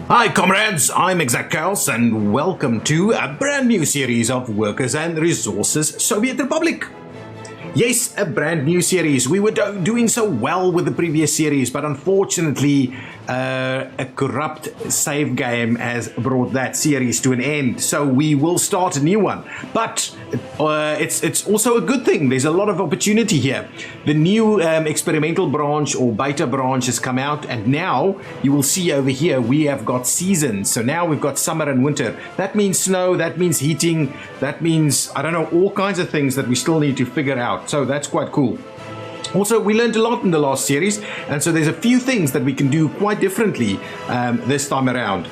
Hi comrades, I'm ExactChaos and welcome to a brand new series of Workers and Resources Soviet Republic. Yes, a brand new series. We were doing so well with the previous series, but unfortunately a corrupt save game has brought that series to an end. So we will start a new one. But it's also a good thing. There's a lot of opportunity here. The new experimental branch or beta branch has come out, and now you will see over here we have got seasons. So now we've got summer and winter. That means snow, that means heating, that means, I don't know, all kinds of things that we still need to figure out. So that's quite cool. Also, we learned a lot in the last series, and so there's a few things that we can do quite differently this time around.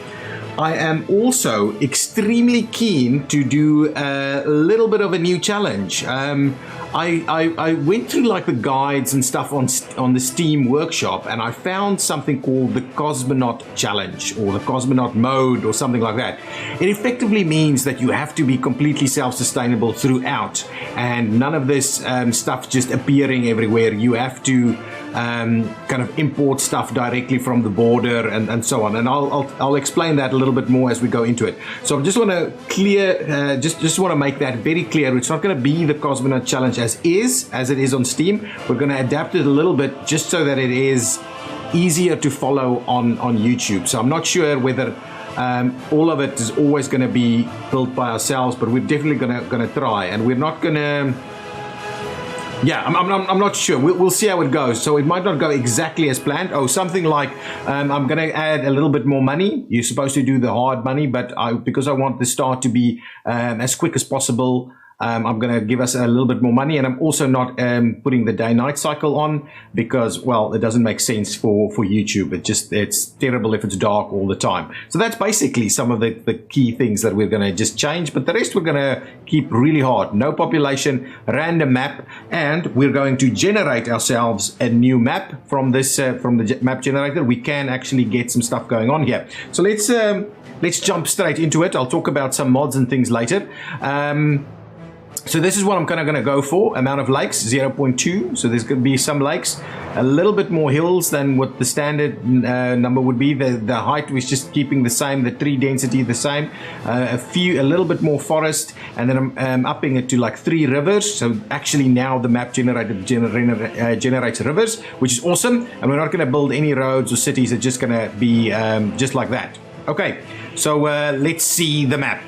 I am also extremely keen to do a little bit of a new challenge. I went through like the guides and stuff on the Steam workshop, and I found something called the Cosmonaut Challenge or the Cosmonaut Mode or something like that. It effectively means that you have to be completely self-sustainable throughout, and none of this stuff just appearing everywhere. You have to kind of import stuff directly from the border and so on, and I'll explain that a little bit more as we go into it. So I just want to just want to make that very clear. It's not going to be the Cosmonaut Challenge as it is on Steam. We're going to adapt it a little bit just so that it is easier to follow on YouTube. So I'm not sure whether all of it is always going to be built by ourselves, but we're definitely going to try, and we're not going to. Yeah, I'm not sure. We'll see how it goes. So it might not go exactly as planned. Oh, something like I'm going to add a little bit more money. You're supposed to do the hard money, but because I want the start to be as quick as possible, I'm going to give us a little bit more money. And I'm also not putting the day-night cycle on because, well, it doesn't make sense for YouTube. It's terrible if it's dark all the time. So that's basically some of the key things that we're going to just change. But the rest we're going to keep really hard. No population, random map, and we're going to generate ourselves a new map from this from the map generator. We can actually get some stuff going on here. So let's jump straight into it. I'll talk about some mods and things later. So this is what I'm kind of going to go for. Amount of lakes, 0.2. So there's going to be some lakes, a little bit more hills than what the standard number would be. The height was just keeping the same, the tree density the same. A little bit more forest, and then I'm upping it to like 3 rivers. So actually now the map generates rivers, which is awesome. And we're not going to build any roads or cities. It's just going to be just like that. Okay, so let's see the map.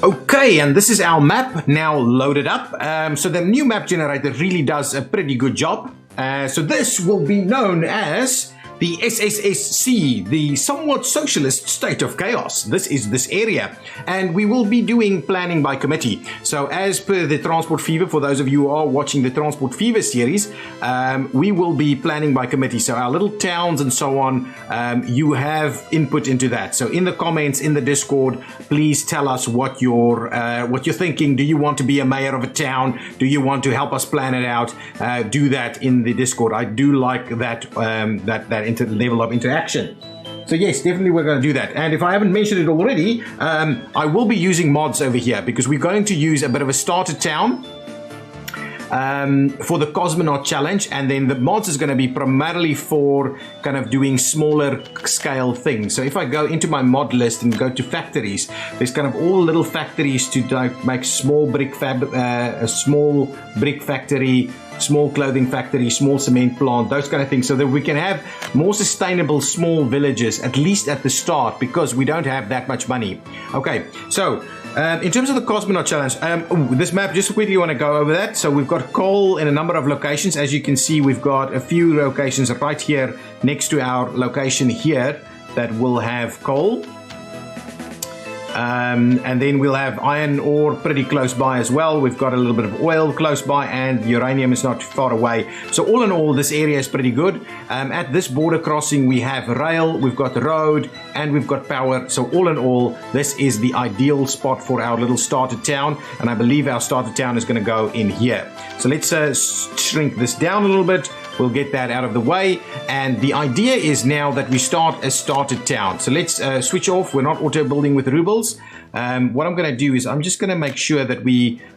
Okay, and this is our map now loaded up. So the new map generator really does a pretty good job. So this will be known as the SSSC, the somewhat socialist state of chaos. This is this area, and we will be doing planning by committee. So as per the Transport Fever, for those of you who are watching the Transport Fever series, we will be planning by committee. So our little towns and so on, you have input into that. So in the comments, in the Discord, please tell us what you're thinking. Do you want to be a mayor of a town? Do you want to help us plan it out? Do that in the Discord. I do like that level of interaction. So yes, definitely we're going to do that. And if I haven't mentioned it already, I will be using mods over here because we're going to use a bit of a starter town for the Cosmonaut Challenge, and then the mods is going to be primarily for kind of doing smaller scale things. So if I go into my mod list and go to factories, there's kind of all little factories to make small brick a small brick factory, small clothing factory, small cement plant, those kind of things, so that we can have more sustainable small villages, at least at the start, because we don't have that much money. Okay, so in terms of the Cosmonaut Challenge, this map, just quickly want to go over that. So we've got coal in a number of locations. As you can see, we've got a few locations right here next to our location here that will have coal. And then we'll have iron ore pretty close by as well. We've got a little bit of oil close by, and uranium is not far away. So all in all, this area is pretty good. At this border crossing, we have rail, we've got the road, and we've got power. So all in all, this is the ideal spot for our little starter town. And I believe our starter town is going to go in here. So let's shrink this down a little bit. We'll get that out of the way, and the idea is now that we start a started town. So let's switch off. We're not auto building with rubles. What I'm going to do is I'm just going to make sure that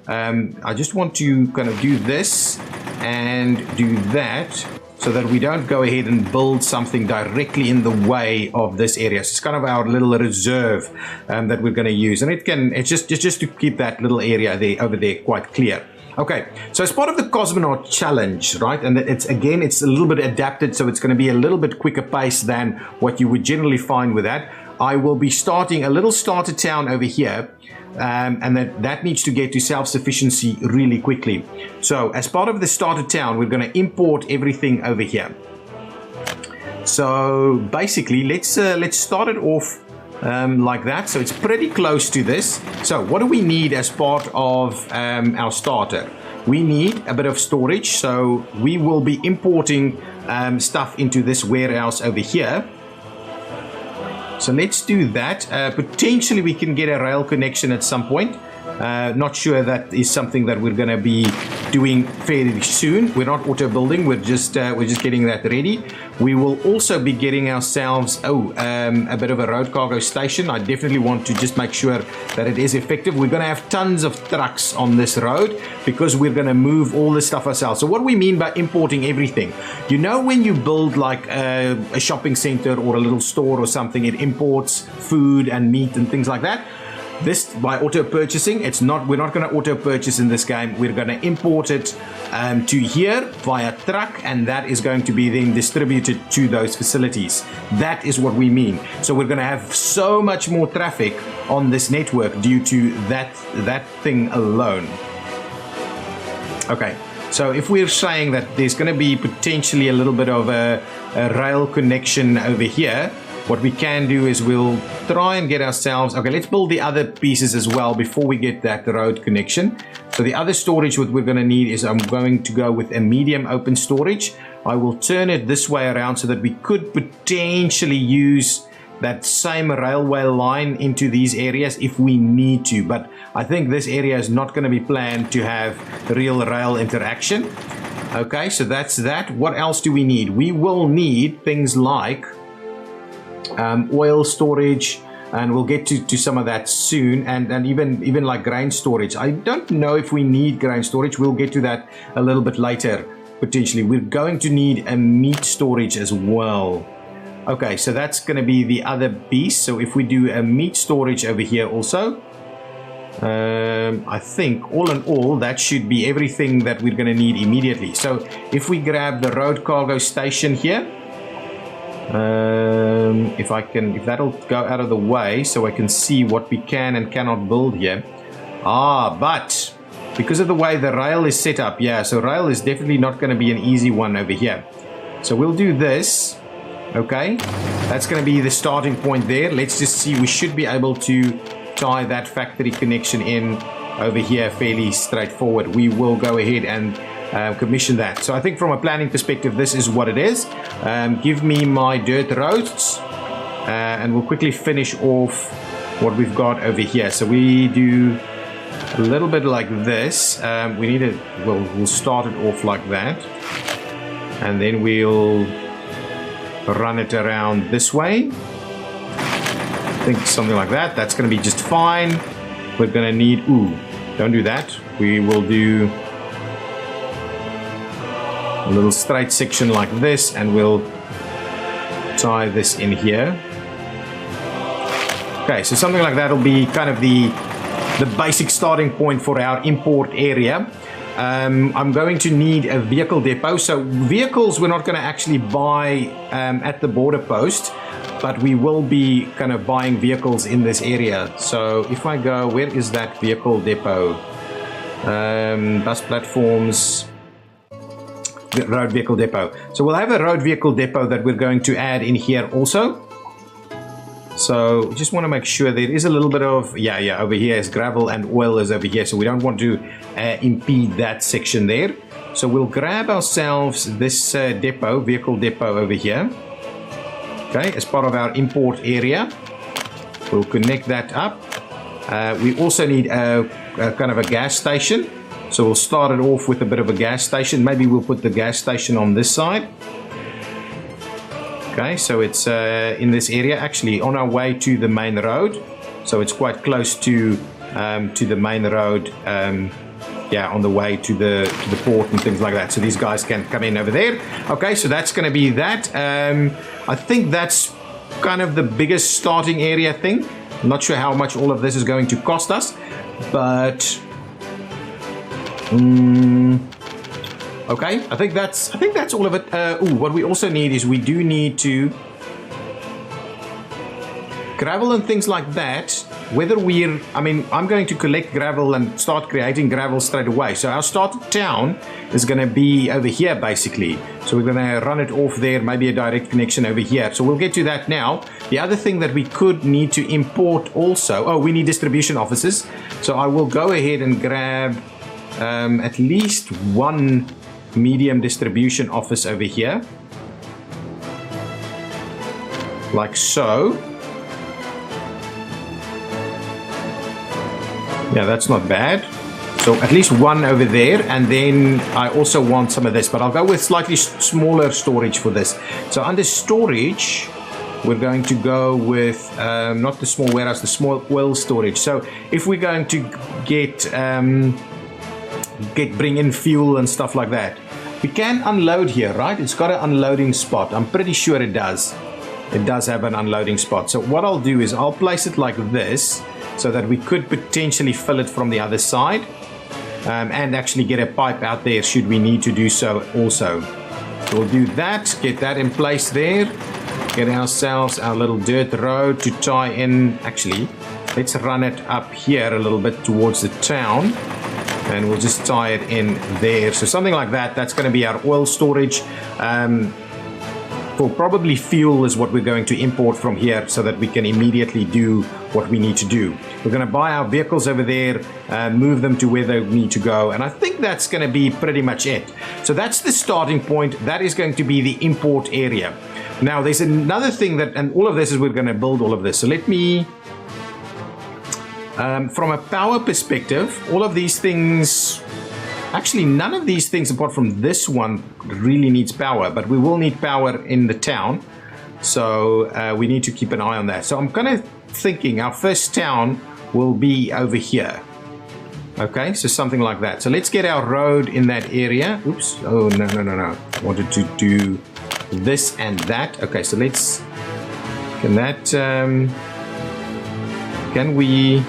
I just want to kind of do this and do that. so that we don't go ahead and build something directly in the way of this area. So it's kind of our little reserve that we're going to use, and it's just to keep that little area there over there quite clear. Okay, so as part of the Cosmonaut challenge, right, and it's a little bit adapted, so it's going to be a little bit quicker pace than what you would generally find with that. I will be starting a little starter town over here, and that needs to get to self-sufficiency really quickly. So as part of the starter town, we're going to import everything over here. So basically, let's start it off like that. So it's pretty close to this. So what do we need as part of our starter? We need a bit of storage. So we will be importing stuff into this warehouse over here. So let's do that. Potentially we can get a rail connection at some point. Not sure that is something that we're going to be doing fairly soon. We're not auto building. We're just getting that ready. We will also be getting ourselves a bit of a road cargo station. I definitely want to just make sure that it is effective. We're going to have tons of trucks on this road because we're going to move all this stuff ourselves. So what do we mean by importing everything? You know, when you build like a shopping center or a little store or something, it imports food and meat and things like that. This by auto purchasing, we're not going to auto purchase in this game. We're going to import it to here via truck, and that is going to be then distributed to those facilities. That is what we mean. So we're going to have so much more traffic on this network due to that thing alone. Okay, so if we're saying that there's going to be potentially a little bit of a rail connection over here, what we can do is we'll try and get ourselves, okay, let's build the other pieces as well before we get that road connection. So the other storage what we're going to need is I'm going to go with a medium open storage. I will turn it this way around so that we could potentially use that same railway line into these areas if we need to. But I think this area is not going to be planned to have real rail interaction. Okay, so that's that. What else do we need? We will need things like oil storage, and we'll get to some of that soon, and even like grain storage. I don't know if we need grain storage. We'll get to that a little bit later potentially. We're going to need a meat storage as well. Okay, so that's going to be the other piece. So if we do a meat storage over here also, I think all in all that should be everything that we're going to need immediately. So if we grab the road cargo station here, if that'll go out of the way so I can see what we can and cannot build here. But because of the way the rail is set up, yeah, so rail is definitely not going to be an easy one over here. So we'll do this. Okay, that's going to be the starting point there. Let's just see. We should be able to tie that factory connection in over here fairly straightforward. We will go ahead and commission that. So I think from a planning perspective, this is what it is. Give me my dirt roads, and we'll quickly finish off what we've got over here. So we do a little bit like this. We'll start it off like that, and then we'll run it around this way. I think something like that. That's going to be just fine. We're going to need, don't do that. We will do a little straight section like this, and we'll tie this in here. Okay, so something like that will be kind of the basic starting point for our import area. I'm going to need a vehicle depot. So vehicles we're not going to actually buy at the border post, but we will be kind of buying vehicles in this area. So if I go, where is that vehicle depot? Bus platforms, road vehicle depot. So we'll have a road vehicle depot that we're going to add in here also. So just want to make sure there is a little bit of, over here is gravel and oil is over here. So we don't want to impede that section there. So we'll grab ourselves this vehicle depot over here. Okay, as part of our import area. We'll connect that up. We also need a kind of a gas station. So we'll start it off with a bit of a gas station. Maybe we'll put the gas station on this side. Okay, so it's in this area, actually on our way to the main road. So it's quite close to the main road yeah, on the way to the port and things like that. So these guys can come in over there. Okay, so that's going to be that. I think that's kind of the biggest starting area thing. I'm not sure how much all of this is going to cost us, but okay, I think that's all of it. What we also need is we do need to gravel and things like that. Whether I'm going to collect gravel and start creating gravel straight away. So our starter town is going to be over here basically. So we're going to run it off there, maybe a direct connection over here. So we'll get to that now. The other thing that we could need to import also, we need distribution offices. So I will go ahead and grab at least one medium distribution office over here. Like so. Yeah, that's not bad. So at least one over there, and then I also want some of this, but I'll go with slightly smaller storage for this. So under storage, we're going to go with not the small warehouse, the small oil storage. So if we're going to bring in fuel and stuff like that, we can unload here, right? It's got an unloading spot. I'm pretty sure it does. It does have an unloading spot. So what I'll do is I'll place it like this, so that we could potentially fill it from the other side, and actually get a pipe out there should we need to do so also. So we'll do that, get that in place there, get ourselves our little dirt road to tie in. Actually, let's run it up here a little bit towards the town, and we'll just tie it in there. So something like that. That's going to be our oil storage. For probably fuel is what we're going to import from here, so that we can immediately do what we need to do. We're going to buy our vehicles over there, move them to where they need to go, and I think that's going to be pretty much it. So that's the starting point. That is going to be the import area. Now there's another thing and all of this is we're going to build all of this. So let me, from a power perspective, all of these things, actually none of these things apart from this one really needs power, but we will need power in the town. So we need to keep an eye on that. So I'm kind of thinking our first town will be over here. Okay, so something like that. So let's get our road in that area. Oops. Oh, no. I wanted to do this and that. Okay, so let's, can we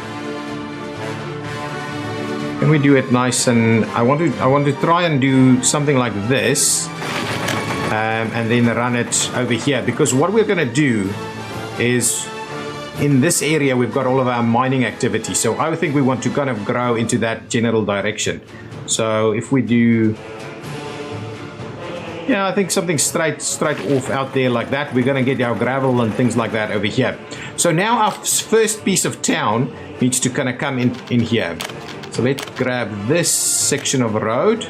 do it nice? And I want to try and do something like this, and then run it over here, because what we're going to do is in this area we've got all of our mining activity. So I think we want to kind of grow into that general direction. So if we do, yeah, I think something straight off out there like that, we're going to get our gravel and things like that over here. So now our first piece of town needs to kind of come in here. So let's grab this section of road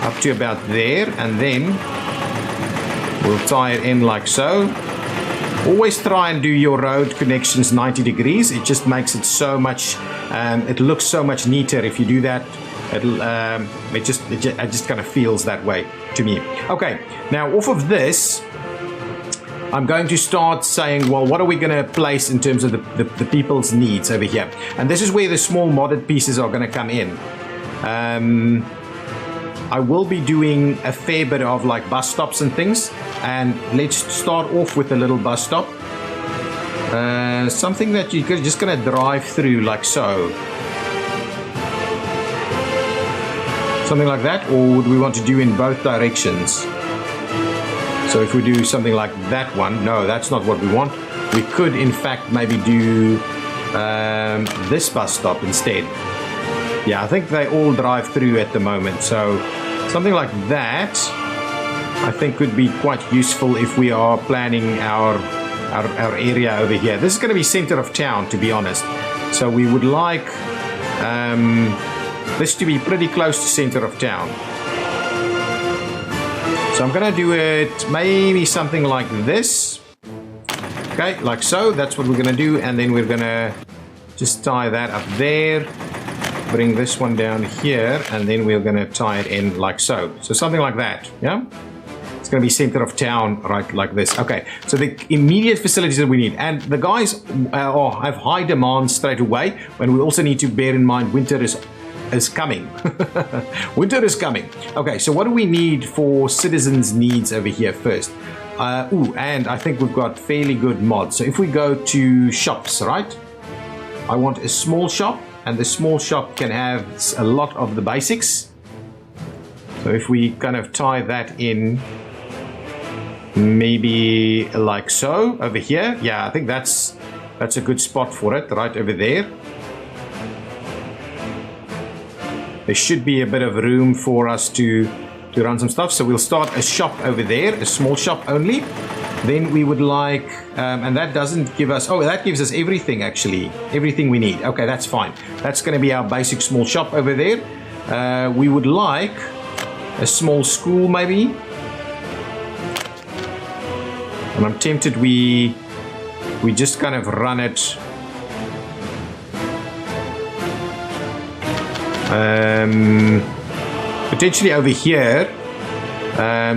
up to about there, and then we'll tie it in like so. Always try and do your road connections 90 degrees. It just makes it so much, it looks so much neater if you do that. It just kind of feels that way to me. Okay, now off of this, I'm going to start saying, well, what are we going to place in terms of the people's needs over here? And this is where the small modded pieces are going to come in. I will be doing a fair bit of like bus stops and things. And let's start off with a little bus stop. Something that you're just going to drive through like so. Something like that, or would we want to do in both directions? So if we do something like that one, no, that's not what we want. We could, in fact, maybe do this bus stop instead. Yeah, I think they all drive through at the moment. So something like that, I think could be quite useful if we are planning our area over here. This is going to be center of town, to be honest. So we would like this to be pretty close to center of town. So I'm going to do it maybe something like this. Okay, like so. That's what we're going to do. And then we're going to just tie that up there. Bring this one down here. And then we're going to tie it in like so. So something like that. Yeah. It's going to be center of town, right, like this. Okay, so the immediate facilities that we need. And the guys have high demand straight away. And we also need to bear in mind winter is is coming. Winter is coming. Okay, so what do we need for citizens' needs over here first? And I think we've got fairly good mods. So if we go to shops, right? I want a small shop, and the small shop can have a lot of the basics. So if we kind of tie that in, maybe like so over here. Yeah, I think that's a good spot for it, right over there. There should be a bit of room for us to run some stuff. So we'll start a shop over there, a small shop only. Then we would like, and that doesn't give us, oh, that gives us everything actually, everything we need. Okay, that's fine. That's going to be our basic small shop over there. We would like a small school maybe. And I'm tempted we just kind of run it. Potentially over here.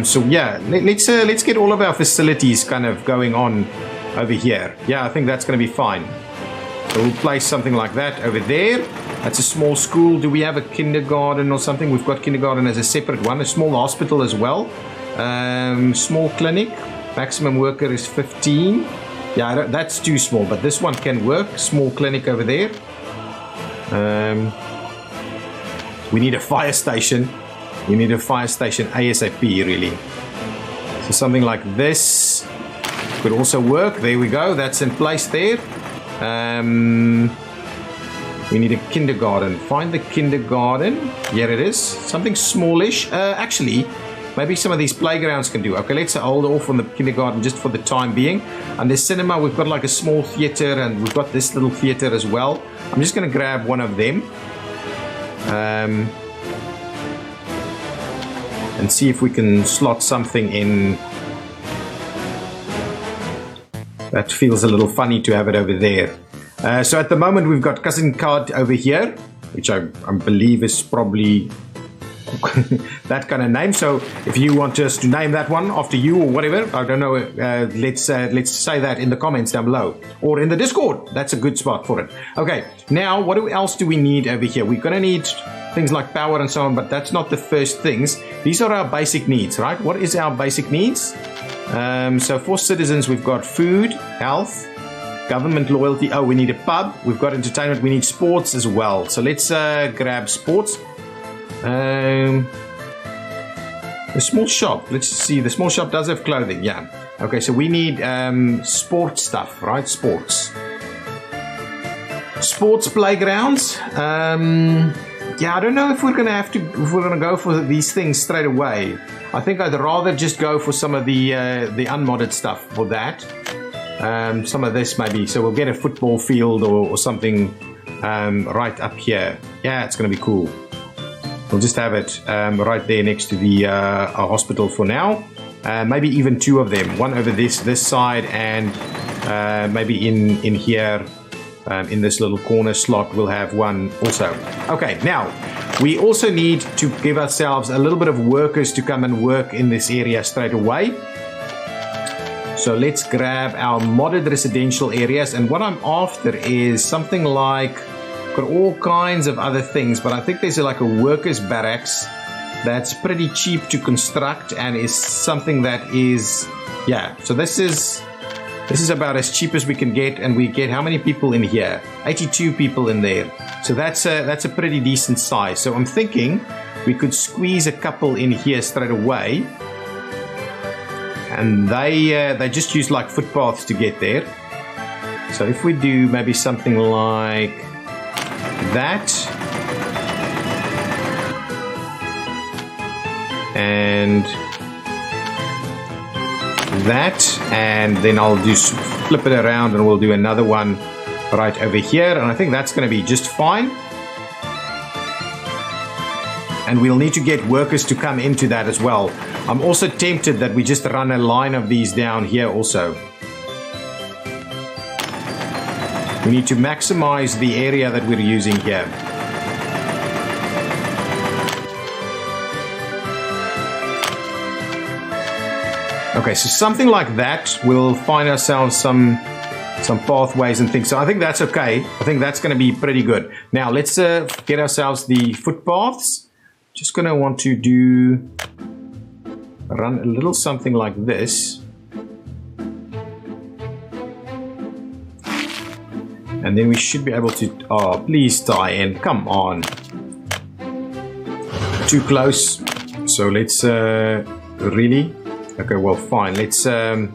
So yeah, let's get all of our facilities kind of going on over here. Yeah, I think that's going to be fine. So we'll place something like that over there. That's a small school. Do we have a kindergarten or something? We've got kindergarten as a separate one. A small hospital as well. Small clinic. Maximum worker is 15. Yeah, that's too small, but this one can work. Small clinic over there. We need a fire station. We need a fire station ASAP, really. So something like this could also work. There we go. That's in place there. We need a kindergarten. Find the kindergarten. Here it is. Something smallish. Actually, maybe some of these playgrounds can do. Okay, let's hold off on the kindergarten just for the time being. And the cinema, we've got like a small theater, and we've got this little theater as well. I'm just going to grab one of them. And see if we can slot something in. That feels a little funny to have it over there. So at the moment we've got cousin card over here, which I believe is probably that kind of name. So if you want us to name that one after you or whatever, I don't know, let's say that in the comments down below or in the Discord. That's a good spot for it. Okay, now what else do we need over here? We're going to need things like power and so on, but that's not the first things. These are our basic needs, right? What is our basic needs? So for citizens, we've got food, health, government loyalty. Oh, we need a pub. We've got entertainment. We need sports as well. So let's grab sports. A small shop. Let's see. The small shop does have clothing. Yeah. Okay. So we need sports stuff, right? Sports playgrounds. Yeah, I don't know if we're gonna go for these things straight away. I think I'd rather just go for some of the unmodded stuff for that. Some of this maybe. So we'll get a football field or something right up here. Yeah, it's gonna be cool. We'll just have it right there next to the hospital for now. Maybe even two of them. One over this side, and maybe in here. In this little corner slot, we'll have one also. Okay, now we also need to give ourselves a little bit of workers to come and work in this area straight away. So let's grab our modded residential areas, and what I'm after is something like, got all kinds of other things, but I think there's like a workers barracks that's pretty cheap to construct and is something that is, yeah, so this is about as cheap as we can get, and we get how many people in here? 82 people in there. So that's a pretty decent size. So I'm thinking we could squeeze a couple in here straight away, and they just use like footpaths to get there. So if we do maybe something like that, and that, and then I'll just flip it around and we'll do another one right over here, and I think that's going to be just fine. And we'll need to get workers to come into that as well. I'm also tempted that we just run a line of these down here also. We need to maximize the area that we're using here. Okay, so something like that, we'll find ourselves some some pathways and things. So I think that's okay. I think that's going to be pretty good. Now let's get ourselves the footpaths. Just going to want to run a little something like this. And then we should be able to, oh, please tie in, come on. Too close. So let's, really? Okay, well, fine. Let's, so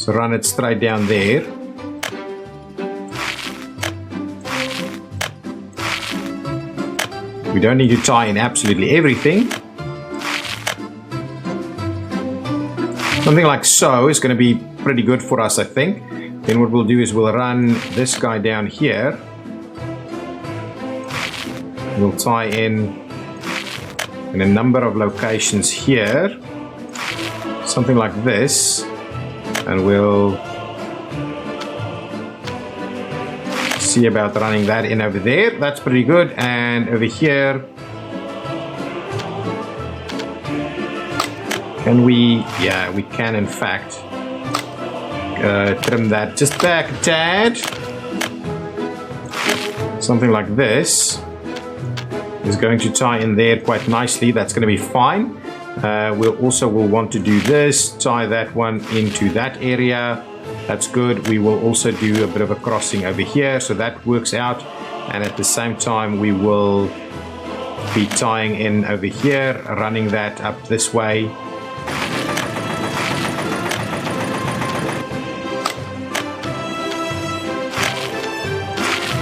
run it straight down there. We don't need to tie in absolutely everything. Something like so is going to be pretty good for us, I think. Then what we'll do is we'll run this guy down here. We'll tie in a number of locations here. Something like this. And we'll see about running that in over there. That's pretty good. And over here, can we? Yeah, we can in fact trim that just back a tad. Something like this is going to tie in there quite nicely. That's going to be fine. We'll want to do this, tie that one into that area. That's good. We will also do a bit of a crossing over here, so that works out. And at the same time, we will be tying in over here, running that up this way.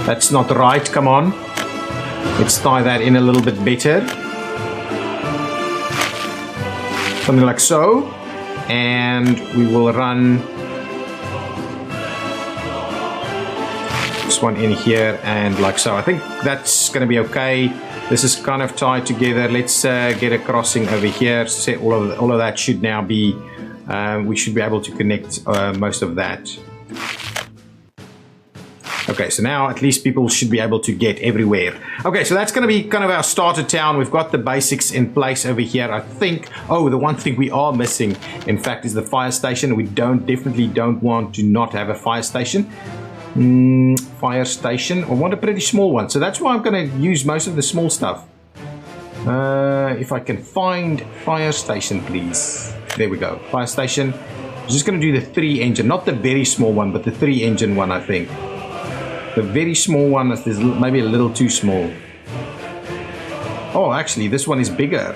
That's not right, come on. Let's tie that in a little bit better. Something like so. And we will run this one in here and like so. I think that's going to be okay. This is kind of tied together. Let's get a crossing over here. So all of that should now be, we should be able to connect most of that. Okay, so now at least people should be able to get everywhere. Okay, so that's going to be kind of our starter town. We've got the basics in place over here, I think. Oh, the one thing we are missing, in fact, is the fire station. We definitely don't want to not have a fire station. Fire station. I want a pretty small one, so that's why I'm going to use most of the small stuff. If I can find fire station, please. There we go, fire station. I'm just going to do the 3 engine, not the very small one, but the 3 engine one, I think. The very small one is maybe a little too small. Oh, actually, this one is bigger.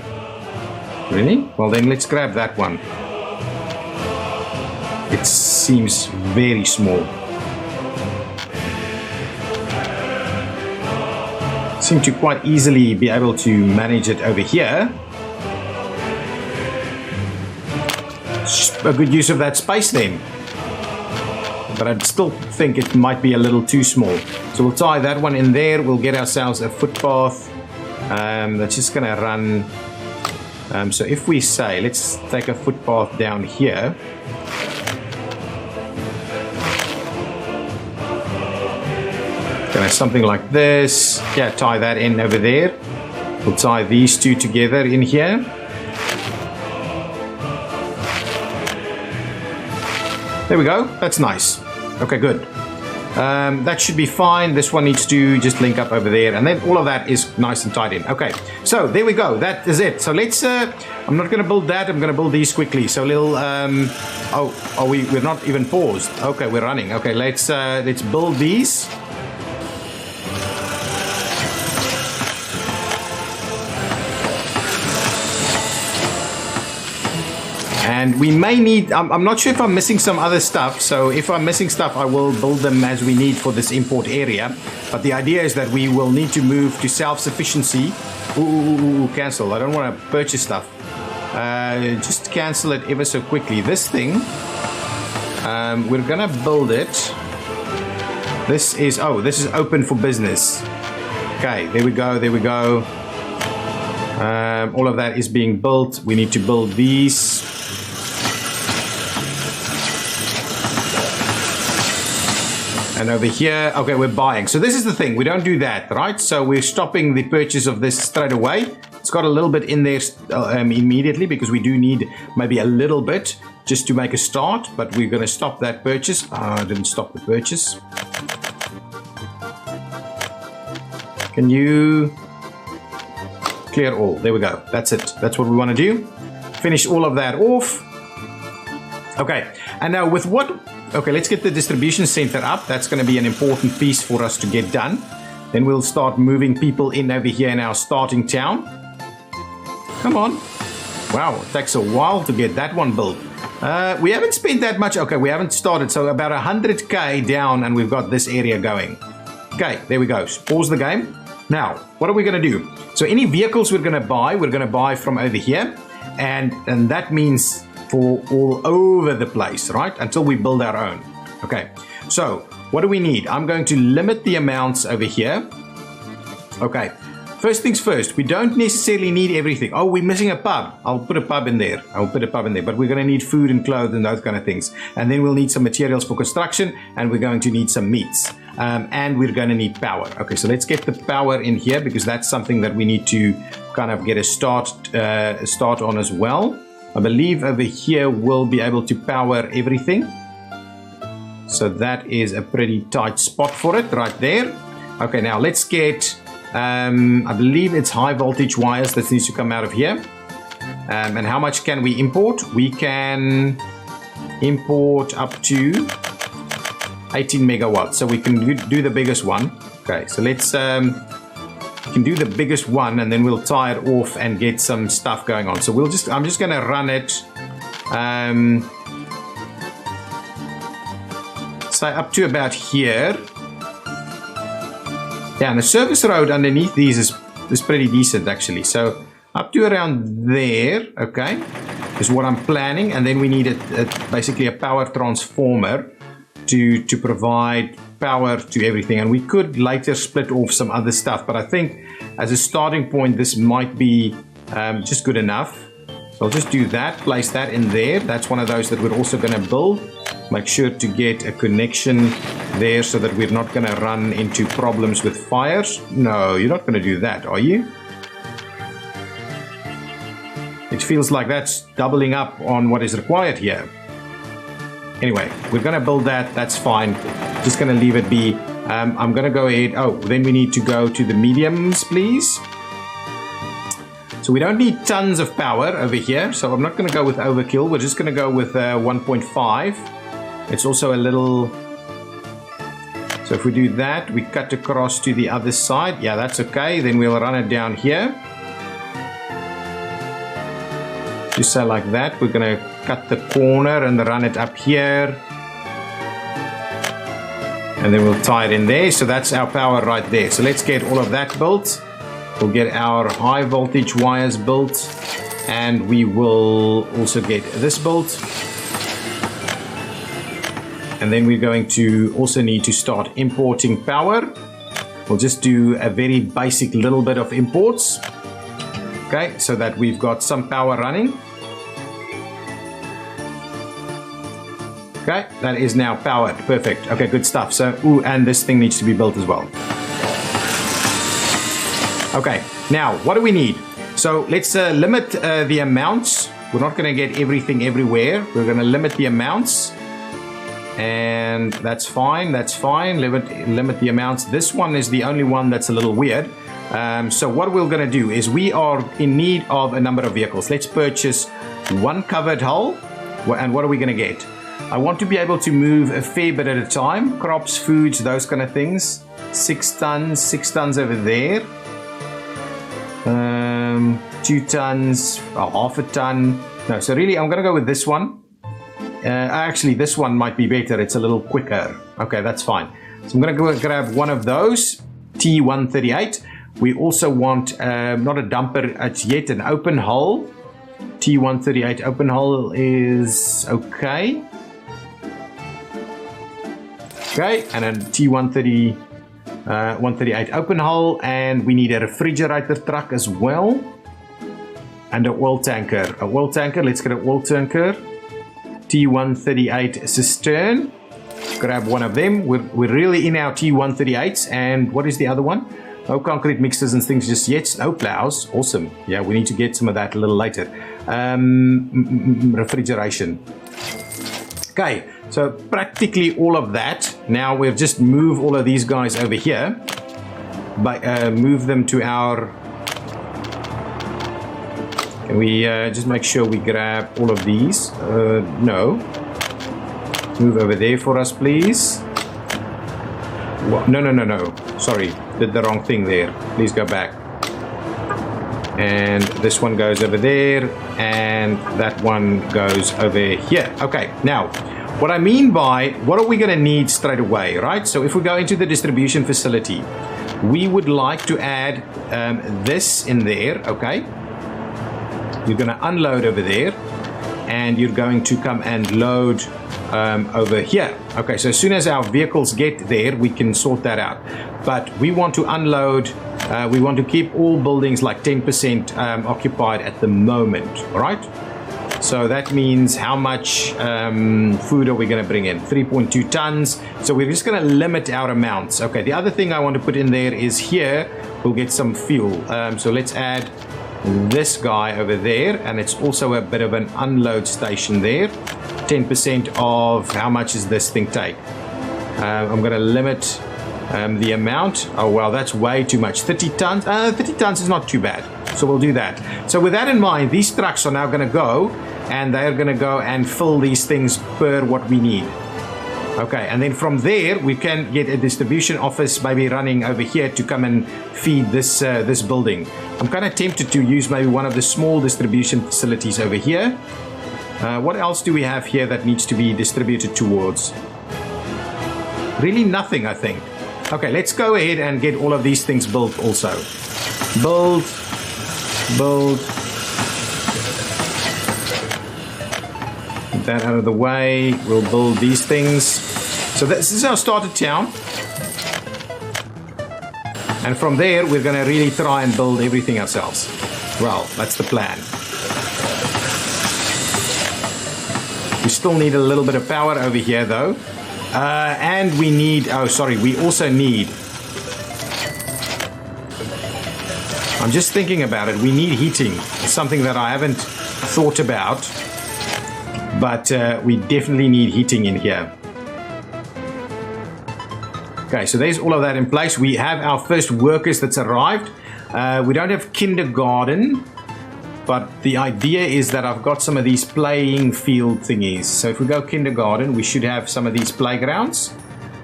Really? Well, then let's grab that one. It seems very small. Seem to quite easily be able to manage it over here. Just a good use of that space then. But I still think it might be a little too small. So we'll tie that one in there. We'll get ourselves a footpath that's just going to run. So if we say, let's take a footpath down here. Something like this. Yeah, tie that in over there. We'll tie these two together in here. There we go. That's nice. Okay, good. That should be fine. This one needs to just link up over there, and then all of that is nice and tied in. Okay, so there we go. That is it. So let's. I'm not going to build that. I'm going to build these quickly. So little. We're not even paused. Okay, we're running. Okay, let's build these. And we may need, I'm not sure if I'm missing some other stuff. So if I'm missing stuff, I will build them as we need for this import area. But the idea is that we will need to move to self-sufficiency. Cancel. I don't want to purchase stuff. Just cancel it ever so quickly. This thing, we're going to build it. This is open for business. Okay, there we go. There we go. All of that is being built. We need to build these. And over here, okay, we're buying. So this is the thing, we don't do that, right? So we're stopping the purchase of this straight away. It's got a little bit in there immediately because we do need maybe a little bit just to make a start, but we're going to stop that purchase. I didn't stop the purchase. Can you clear all? There we go. That's it. That's what we want to do. Finish all of that off. Okay, and now with what... Okay, let's get the distribution center up. That's going to be an important piece for us to get done. Then we'll start moving people in over here in our starting town. Come on. Wow, it takes a while to get that one built. We haven't spent that much. Okay, we haven't started. So about 100k down and we've got this area going. Okay, there we go. Pause the game. Now, what are we going to do? So any vehicles we're going to buy from over here. And that means for all over the place, right? Until we build our own. Okay, so what do we need? I'm going to limit the amounts over here. Okay, first things first, we don't necessarily need everything. Oh, we're missing a pub. I'll put a pub in there. But we're going to need food and clothes and those kind of things. And then we'll need some materials for construction, and we're going to need some meats. And we're going to need power. Okay, so let's get the power in here because that's something that we need to kind of get a start on as well. I believe over here we'll be able to power everything. So that is a pretty tight spot for it right there. Okay, now let's get, I believe it's high voltage wires that needs to come out of here. And how much can we import? We can import up to 18 megawatts. So we can do the biggest one. Okay, so let's, we can do the biggest one and then we'll tie it off and get some stuff going on. So I'm just going to run it, say up to about here. Yeah, and the service road underneath these is pretty decent actually. So up to around there, okay, is what I'm planning. And then we need basically a power transformer to provide power to everything, and we could later split off some other stuff, but I think as a starting point this might be just good enough. So I'll just do that, place that in there. That's one of those that we're also going to build. Make sure to get a connection there so that we're not going to run into problems with fires. No, you're not going to do that, are you? It feels like that's doubling up on what is required here. Anyway, we're going to build that. That's fine. Just going to leave it be. I'm going to go ahead. Oh, then we need to go to the mediums, please. So we don't need tons of power over here. So I'm not going to go with overkill. We're just going to go with 1.5. It's also a little... So if we do that, we cut across to the other side. Yeah, that's okay. Then we'll run it down here. Just so like that. We're going to cut the corner and run it up here. And then we'll tie it in there. So that's our power right there. So let's get all of that built. We'll get our high voltage wires built. And we will also get this built. And then we're going to also need to start importing power. We'll just do a very basic little bit of imports. Okay, so that we've got some power running. Okay, that is now powered. Perfect. Okay, good stuff. So, and this thing needs to be built as well. Okay, now what do we need? So let's limit the amounts. We're not going to get everything everywhere. We're going to limit the amounts. And that's fine. That's fine. Limit the amounts. This one is the only one that's a little weird. So what we're going to do is we are in need of a number of vehicles. Let's purchase one covered hull. And what are we going to get? I want to be able to move a fair bit at a time. Crops, foods, those kind of things. 6 tons over there. 2 tons, half a ton. No, so really I'm going to go with this one. Actually, this one might be better. It's a little quicker. Okay, that's fine. So I'm going to go grab one of those. T138. We also want, not a dumper as yet, an open hull. T138 open hull is okay. Okay, and a T130, 138 open hull, and we need a refrigerator truck as well, and an oil tanker. Let's get an oil tanker. T138 cistern. Grab one of them. We're really in our T138s, and what is the other one? No concrete mixers and things just yet. Snow plows. Awesome. Yeah, we need to get some of that a little later. Refrigeration. Okay, so practically all of that. Now we'll just move all of these guys over here. Move them to our... Can we just make sure we grab all of these? No. Move over there for us, please. No. Sorry, did the wrong thing there. Please go back. And this one goes over there, and that one goes over here. Okay, now, what I mean by, what are we going to need straight away, right? So if we go into the distribution facility, we would like to add this in there, okay? You're going to unload over there, and you're going to come and load over here. Okay, so as soon as our vehicles get there, we can sort that out. But we want to unload, we want to keep all buildings like 10% occupied at the moment, all right? So that means how much food are we going to bring in? 3.2 tons. So we're just going to limit our amounts. Okay, the other thing I want to put in there is here, we'll get some fuel. So let's add this guy over there, and it's also a bit of an unload station there. 10% of how much does this thing take? I'm going to limit the amount. Oh well, that's way too much. 30 tons. 30 tons is not too bad, so we'll do that. So with that in mind, these trucks are now going to go, and they're going to go and fill these things per what we need. Okay, and then from there we can get a distribution office maybe running over here to come and feed this this building. I'm kind of tempted to use maybe one of the small distribution facilities over here. What else do we have here that needs to be distributed towards? Really nothing, I think. Okay, let's go ahead and get all of these things built also. Build. Get that out of the way. We'll build these things. So this is our starter town. And from there, we're going to really try and build everything ourselves. Well, that's the plan. We still need a little bit of power over here, though. And we need... Oh, sorry. We also need... I'm just thinking about it. We need heating. It's something that I haven't thought about. But we definitely need heating in here. Okay, so there's all of that in place. We have our first workers that's arrived. We don't have kindergarten, but the idea is that I've got some of these playing field thingies. So if we go kindergarten, we should have some of these playgrounds.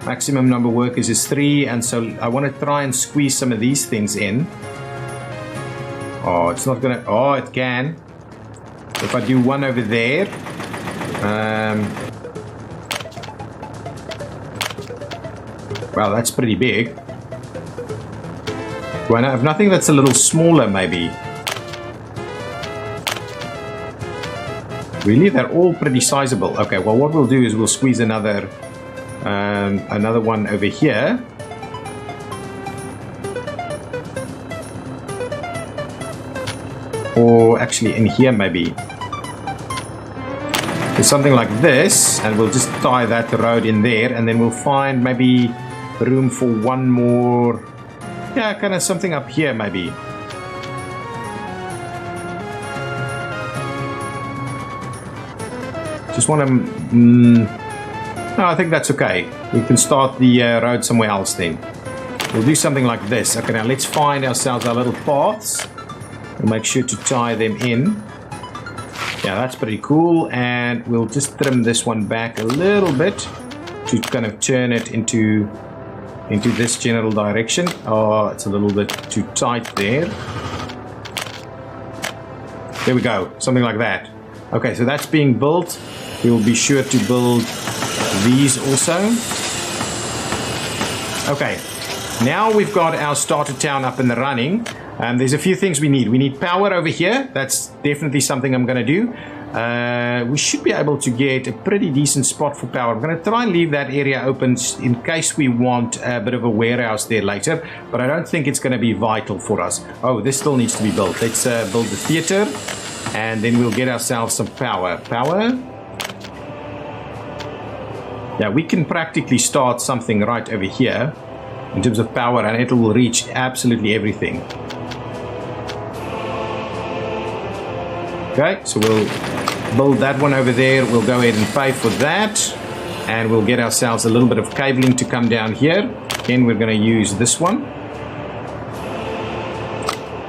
Maximum number of workers is 3, and so I want to try and squeeze some of these things in. Oh, it's not gonna... Oh, it can. If I do one over there... Well, that's pretty big. Do I have nothing that's a little smaller, maybe? Really? They're all pretty sizable. Okay, well, what we'll do is we'll squeeze another one over here. Or actually in here, maybe. There's something like this, and we'll just tie that road in there, and then we'll find maybe room for one more. Yeah, kind of something up here, maybe. Just want to... no, I think that's okay. We can start the road somewhere else then. We'll do something like this. Okay, now let's find ourselves our little paths. We'll make sure to tie them in. Yeah, that's pretty cool. And we'll just trim this one back a little bit to kind of turn it into this general direction. Oh, it's a little bit too tight there. There we go, something like that. Okay, so that's being built. We will be sure to build these also. Okay, now we've got our starter town up and running. There's a few things we need. We need power over here. That's definitely something I'm going to do. We should be able to get a pretty decent spot for power. I'm going to try and leave that area open in case we want a bit of a warehouse there later, but I don't think it's going to be vital for us. Oh, this still needs to be built. Let's build the theater, and then we'll get ourselves some power. Yeah, we can practically start something right over here. in terms of power, and it will reach absolutely everything. Okay, so we'll build that one over there. We'll go ahead and pay for that, and we'll get ourselves a little bit of cabling to come down here. Again, we're going to use this one.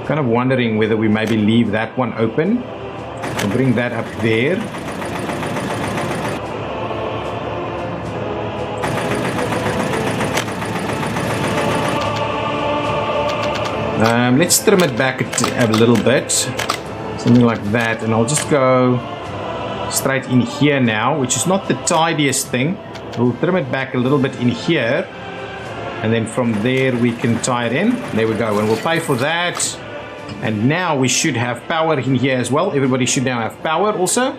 Kind of wondering whether we maybe leave that one open. We'll bring that up there. Let's trim it back a little bit, something like that, and I'll just go straight in here now, which is not the tidiest thing. We'll trim it back a little bit in here, and then from there we can tie it in. There we go, and we'll pay for that. And now we should have power in here as well. Everybody should now have power also.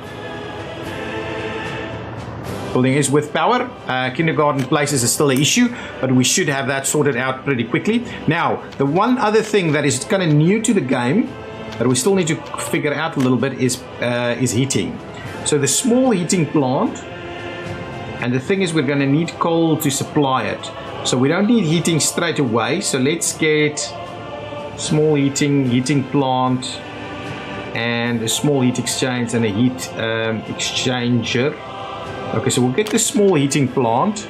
Building is with power. Kindergarten places is still an issue, but we should have that sorted out pretty quickly. Now, the one other thing that is kind of new to the game that we still need to figure out a little bit is heating. So the small heating plant, and the thing is we're going to need coal to supply it. So we don't need heating straight away. So let's get small heating plant and a small heat exchange and a heat exchanger. Okay, so we'll get the small heating plant,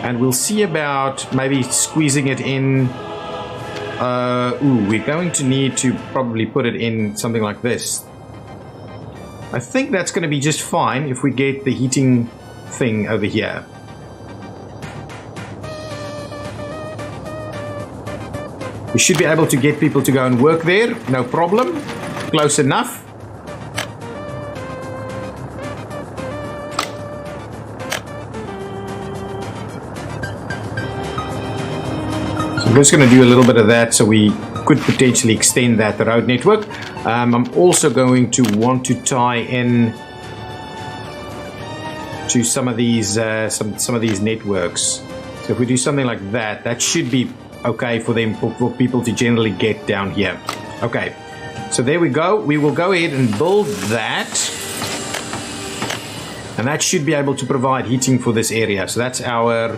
and we'll see about maybe squeezing it in. We're going to need to probably put it in something like this. I think that's going to be just fine if we get the heating thing over here. We should be able to get people to go and work there, no problem. Close enough. I'm just going to do a little bit of that, so we could potentially extend that road network. I'm also going to want to tie in to some of these some of these networks. So if we do something like that, that should be okay for them, for people to generally get down here. Okay, so there we go. We will go ahead and build that, and that should be able to provide heating for this area. So that's our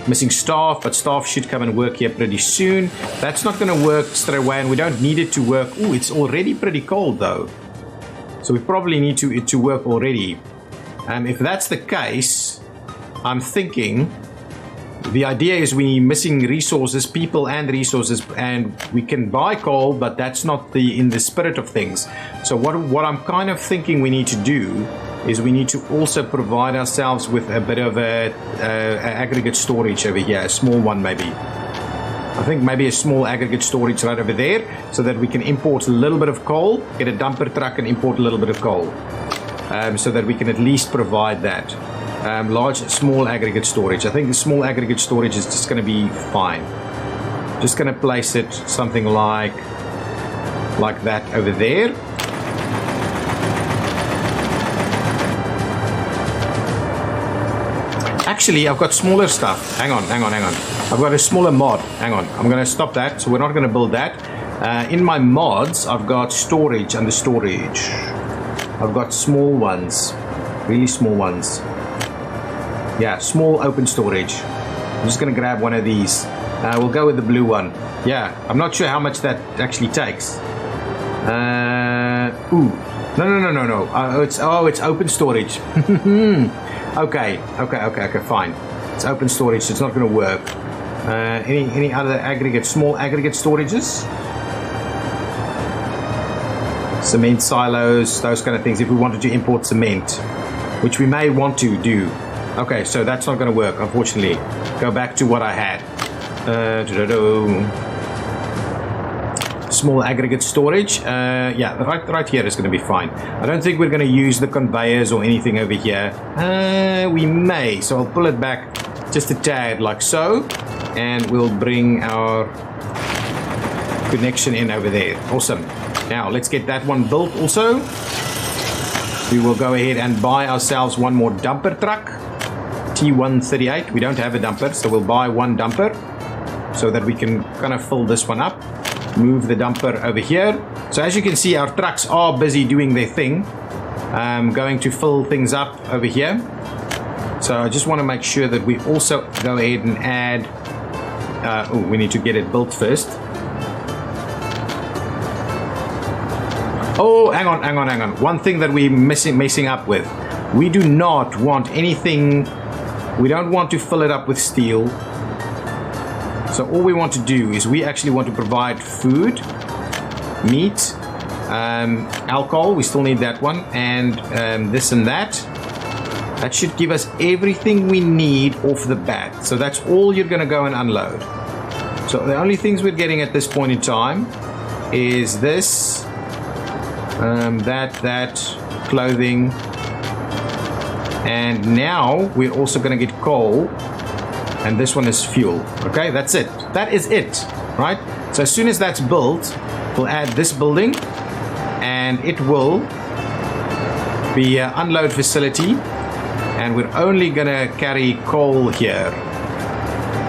missing staff, but staff should come and work here pretty soon. That's not going to work straight away, and we don't need it to work. Oh, it's already pretty cold though, so we probably need it to work already. If that's the case, I'm thinking the idea is we're missing resources, people and resources, and we can buy coal, but that's not in the spirit of things. So what I'm kind of thinking we need to do is we need to also provide ourselves with a bit of a aggregate storage over here, a small one maybe. I think maybe a small aggregate storage right over there, so that we can import a little bit of coal, get a dumper truck and import a little bit of coal, so that we can at least provide that. Small aggregate storage. I think the small aggregate storage is just going to be fine. Just going to place it something like that over there. Actually, I've got smaller stuff. Hang on. I've got a smaller mod. Hang on. I'm going to stop that. So we're not going to build that. In my mods, I've got storage under storage. I've got small ones. Really small ones. Yeah, small open storage. I'm just going to grab one of these. We'll go with the blue one. Yeah, I'm not sure how much that actually takes. No. It's open storage. Okay, fine. It's open storage, so it's not going to work. Any other small aggregate storages? Cement silos, those kind of things, if we wanted to import cement, which we may want to do. Okay, so that's not going to work, unfortunately. Go back to what I had. Small aggregate storage. Yeah, right here is going to be fine. I don't think we're going to use the conveyors or anything over here. We may, so I'll pull it back just a tad like so, and we'll bring our connection in over there. Awesome. Now let's get that one built also. We will go ahead and buy ourselves one more dumper truck. T138. We don't have a dumper, so we'll buy one dumper so that we can kind of fill this one up. Move the dumper over here. So as you can see, our trucks are busy doing their thing. I'm going to fill things up over here. So I just want to make sure that we also go ahead and add we need to get it built first. Oh, hang on. One thing that we're messing up with. We do not want anything. We don't want to fill it up with steel. So all we want to do is we actually want to provide food, meat, alcohol. We still need that one, and this and that. That should give us everything we need off the bat. So that's all you're going to go and unload. So the only things we're getting at this point in time is this, that, clothing, and now we're also going to get coal, and this one is fuel. Okay, that's it. That is it, right? So as soon as that's built, we'll add this building, and it will be an unload facility, and we're only going to carry coal here.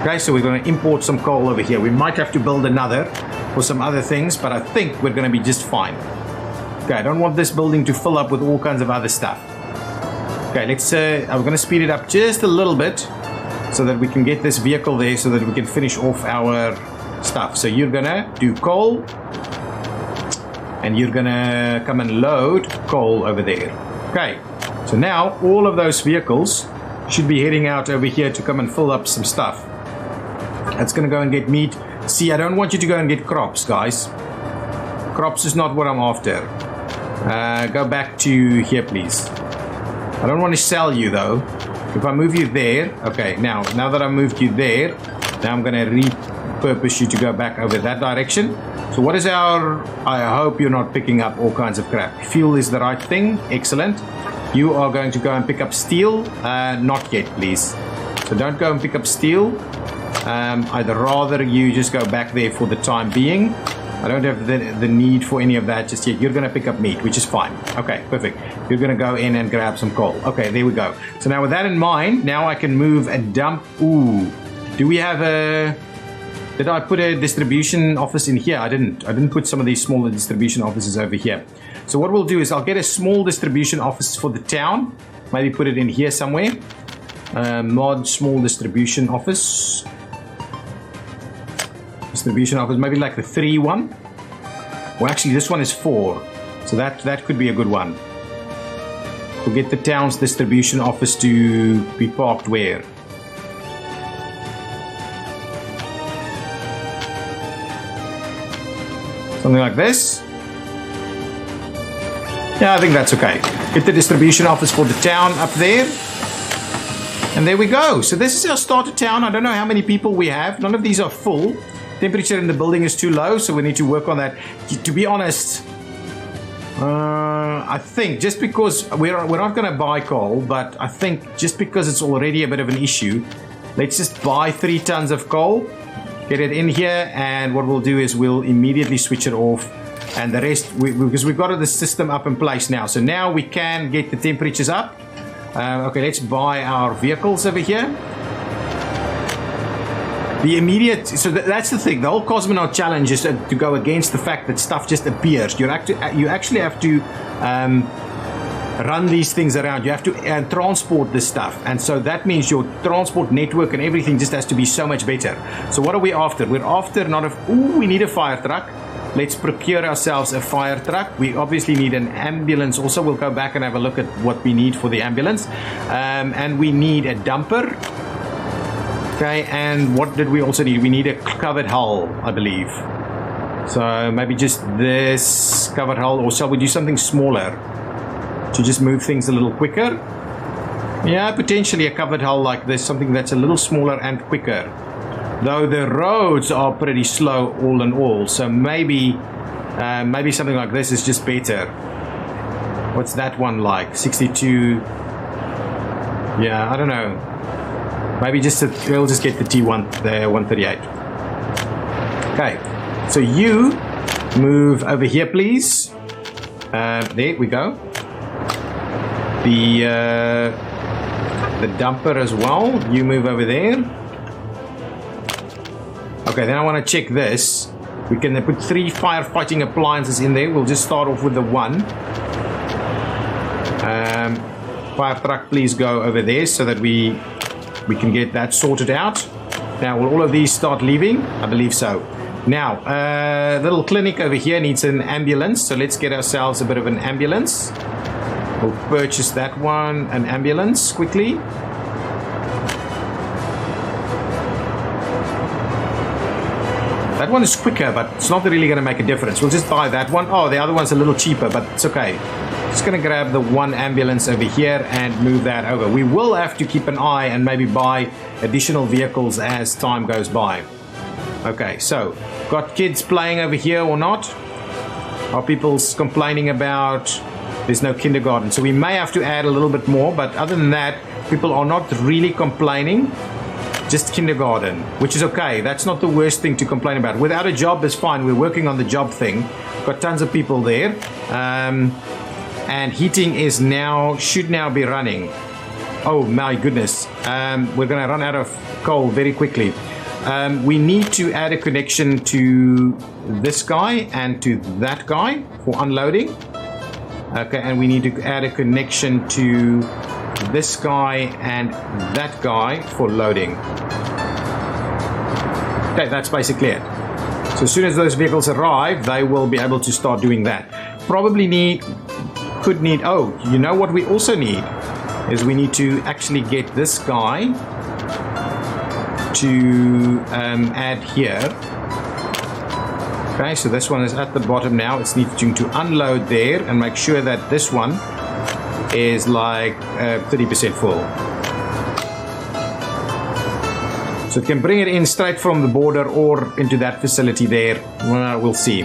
Okay, so we're going to import some coal over here. We might have to build another for some other things, but I think we're going to be just fine. Okay, I don't want this building to fill up with all kinds of other stuff. Okay, I'm going to speed it up just a little bit so that we can get this vehicle there so that we can finish off our stuff. So you're going to do coal, and you're going to come and load coal over there. Okay, so now all of those vehicles should be heading out over here to come and fill up some stuff. That's going to go and get meat. See, I don't want you to go and get crops, guys. Crops is not what I'm after. Go back to here, please. I don't want to sell you, though. If I move you there, okay, now that I moved you there, now I'm going to repurpose you to go back over that direction. So what is I hope you're not picking up all kinds of crap. Fuel is the right thing. Excellent. You are going to go and pick up steel. Not yet, please. So don't go and pick up steel. I'd rather you just go back there for the time being. I don't have the need for any of that just yet. You're going to pick up meat, which is fine. Okay, perfect. You're going to go in and grab some coal. Okay, there we go. So now with that in mind, now I can move a dump. Ooh, do we have a... Did I put a distribution office in here? I didn't put some of these smaller distribution offices over here. So what we'll do is I'll get a small distribution office for the town. Maybe put it in here somewhere. Mod small distribution office. Distribution office, maybe like the 3 one. Well, actually, this one is 4, so that could be a good one. We'll get the town's distribution office to be parked where? Something like this. Yeah, I think that's okay. Get the distribution office for the town up there. And there we go. So this is our starter town. I don't know how many people we have. None of these are full. Temperature in the building is too low, so we need to work on that. To be honest, I think just because we're not going to buy coal, but I think just because it's already a bit of an issue, let's just buy 3 tons of coal, get it in here, and what we'll do is we'll immediately switch it off, and the rest, because we've got the system up in place now. So now we can get the temperatures up. Okay, let's buy our vehicles over here. The immediate, so that's the thing. The whole cosmonaut challenge is to go against the fact that stuff just appears. You actually have to run these things around. You have to transport this stuff, and so that means your transport network and everything just has to be so much better. So what are we after? We're after not a. Ooh, we need a fire truck. Let's procure ourselves a fire truck. We obviously need an ambulance. Also, we'll go back and have a look at what we need for the ambulance, and we need a dumper. Okay, and what did we also need? We need a covered hull, I believe. So maybe just this covered hull, or shall we do something smaller to just move things a little quicker? Yeah, potentially a covered hull like this, something that's a little smaller and quicker. Though the roads are pretty slow all in all, so maybe something like this is just better. What's that one like? 62. Yeah, I don't know. Maybe we'll just get the T1, the 138. Okay, so you move over here, please. There we go. The dumper as well. You move over there. Okay, then I want to check this. We can put 3 firefighting appliances in there. We'll just start off with the 1. Fire truck, please go over there so that we can get that sorted out. Now, will all of these start leaving? I believe so. Now, little clinic over here needs an ambulance, so let's get ourselves a bit of an ambulance. We'll purchase that one, an ambulance, quickly. That one is quicker, but it's not really going to make a difference. We'll just buy that one. Oh, the other one's a little cheaper, but it's okay. Just going to grab the one ambulance over here and move that over. We will have to keep an eye and maybe buy additional vehicles as time goes by. Okay, so got kids playing over here or not? Are people complaining about there's no kindergarten? So we may have to add a little bit more, but other than that, people are not really complaining. Just kindergarten, which is okay. That's not the worst thing to complain about. Without a job is fine. We're working on the job thing. Got tons of people there. And heating is should now be running. Oh my goodness. We're going to run out of coal very quickly. We need to add a connection to this guy and to that guy for unloading. Okay, and we need to add a connection to this guy and that guy for loading. Okay, that's basically it. So as soon as those vehicles arrive, they will be able to start doing that. Could need, oh, you know what we also need is we need to actually get this guy to add here. Okay, so this one is at the bottom now. It's needing to unload there and make sure that this one is like 30% full. So it can bring it in straight from the border or into that facility there. Well, we'll see.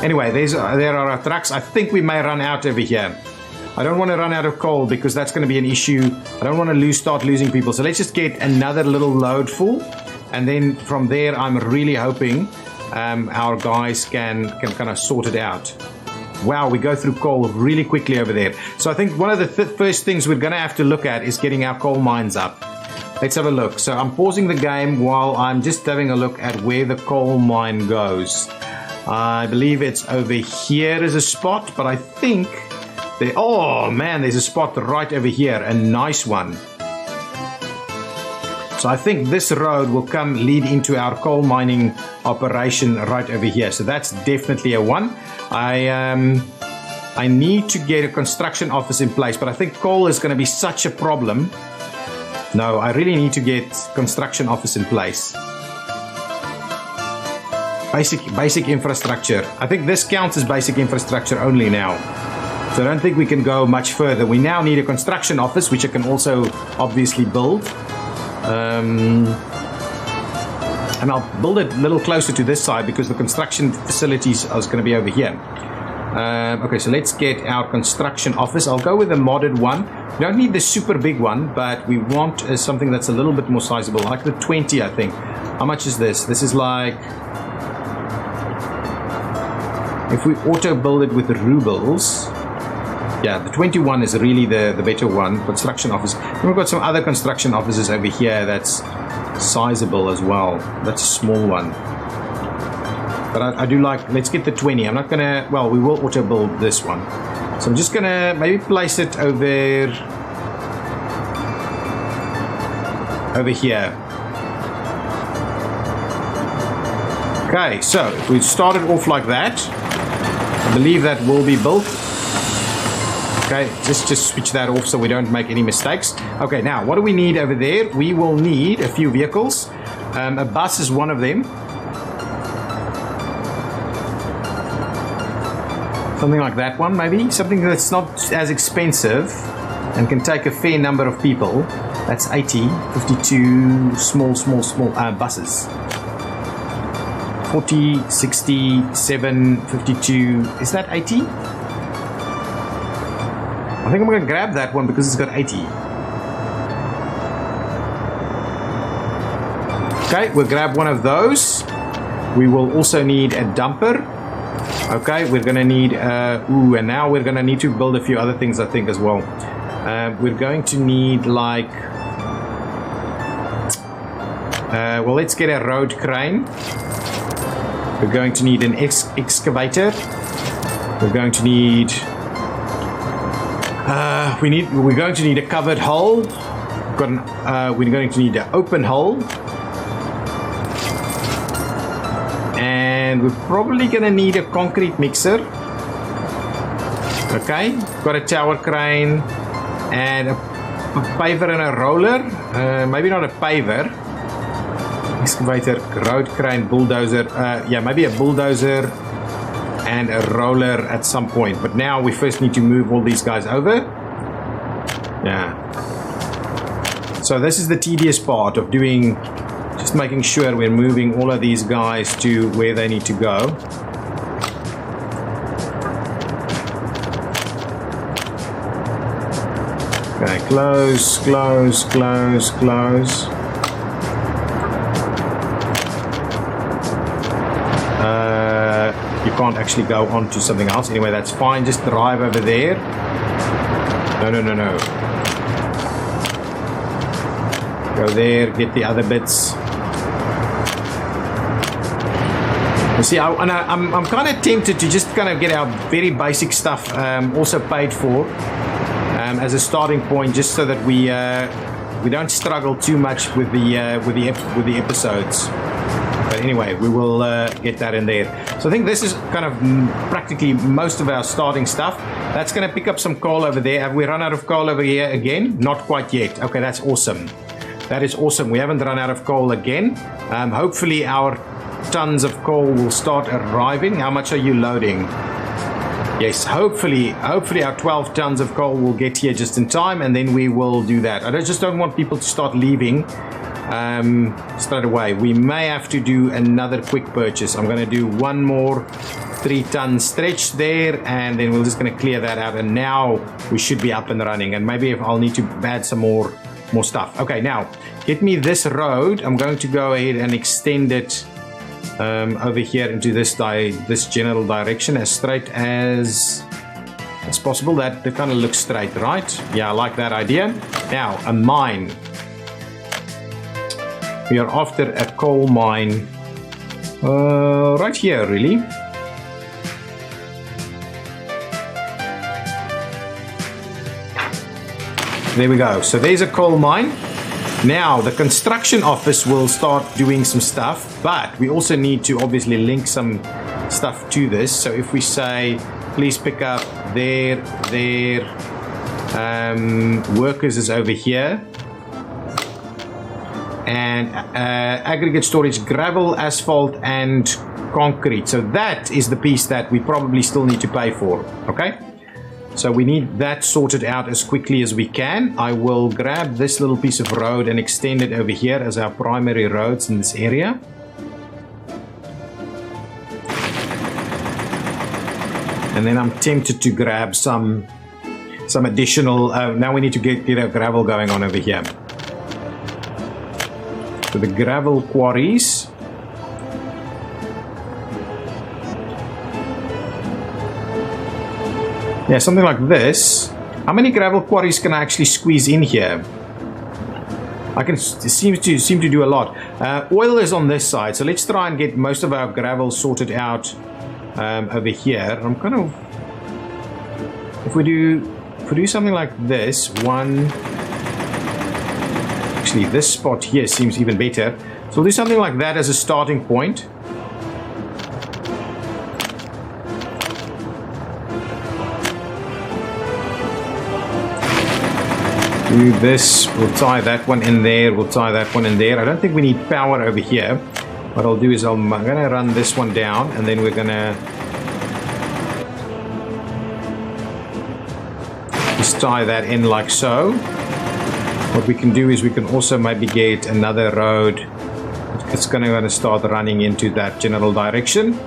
Anyway, there are our trucks. I think we may run out over here. I don't want to run out of coal because that's going to be an issue. I don't want to start losing people. So let's just get another little load full. And then from there, I'm really hoping our guys can kind of sort it out. Wow, we go through coal really quickly over there. So I think one of the first things we're going to have to look at is getting our coal mines up. Let's have a look. So I'm pausing the game while I'm just having a look at where the coal mine goes. I believe it's over here is a spot, but I think oh man, there's a spot right over here, a nice one. So I think this road will lead into our coal mining operation right over here. So that's definitely a one. I need to get a construction office in place, but I think coal is going to be such a problem. No, I really need to get construction office in place. Basic infrastructure. I think this counts as basic infrastructure only now. So I don't think we can go much further. We now need a construction office, which I can also obviously build. And I'll build it a little closer to this side because the construction facilities are going to be over here. Okay, so let's get our construction office. I'll go with a modded one. We don't need the super big one, but we want something that's a little bit more sizable, like the 20, I think. How much is this? This is like... If we auto build it with the rubles... Yeah, the 21 is really the better one, construction office. And we've got some other construction offices over here that's sizable as well. That's a small one. But I do like, let's get the 20. I'm not going to, well, we will auto build this one. So I'm just going to maybe place it over here. Okay, so if we start it off like that, I believe that will be built. Okay, just switch that off so we don't make any mistakes. Okay, now what do we need over there? We will need a few vehicles. A bus is one of them. Something like that one, maybe. Something that's not as expensive and can take a fair number of people. That's 80, 52 small buses. 40, 60, 7, 52. Is that 80? I think I'm going to grab that one because it's got 80. Okay, we'll grab one of those. We will also need a dumper. Okay, we're going to need... and now we're going to need to build a few other things, I think, as well. We're going to need, like... well, let's get a road crane. We're going to need an excavator. We're going to need... we're going to need a covered hole. We're going to need an open hole. And we're probably going to need a concrete mixer. Okay, got a tower crane and a paver and a roller. Maybe not a paver. Excavator, road crane, bulldozer. Yeah, maybe a bulldozer and a roller at some point. But now we first need to move all these guys over. Yeah. So this is the tedious part of doing, just making sure we're moving all of these guys to where they need to go. Okay, close, close, close, close. You can't actually go on to something else. Anyway, that's fine. Just drive over there. No, no, no, no. Go there, get the other bits. You see, I'm kind of tempted to just kind of get our very basic stuff also paid for as a starting point, just so that we don't struggle too much with the episodes. But anyway, we will get that in there. So I think this is kind of practically most of our starting stuff. That's going to pick up some coal over there. Have we run out of coal over here again? Not quite yet. Okay, that's awesome. That is awesome. We haven't run out of coal again. Hopefully our tons of coal will start arriving. How much are you loading? Yes, hopefully our 12 tons of coal will get here just in time, and then we will do that. I just don't want people to start leaving straight away. We may have to do another quick purchase. I'm going to do one more 3-ton stretch there, and then we're just going to clear that out, and now we should be up and running. And maybe if I'll need to add some more stuff. Okay, now get me this road. I'm going to go ahead and extend it over here into this general direction as straight as possible. That kind of looks straight, right? Yeah, I like that idea. Now, a mine. We are after a coal mine right here, really. There we go. So there's a coal mine. Now the construction office will start doing some stuff, but we also need to obviously link some stuff to this. So if we say, please pick up their workers is over here, and aggregate storage, gravel, asphalt, and concrete. So that is the piece that we probably still need to pay for. Okay. So we need that sorted out as quickly as we can. I will grab this little piece of road and extend it over here as our primary roads in this area. And then I'm tempted to grab some additional, now we need to get our gravel going on over here. So the gravel quarries. Yeah, something like this. How many gravel quarries can I actually squeeze in here? I can seem to do a lot. Oil is on this side, so let's try and get most of our gravel sorted out over here. I'm kind of, if we do something like this, actually this spot here seems even better. So we'll do something like that as a starting point. Do this, we'll tie that one in there, we'll tie that one in there. I don't think we need power over here. What I'll do is I'm going to run this one down, and then we're going to just tie that in like so. What we can do is we can also maybe get another road. It's going to start running into that general direction.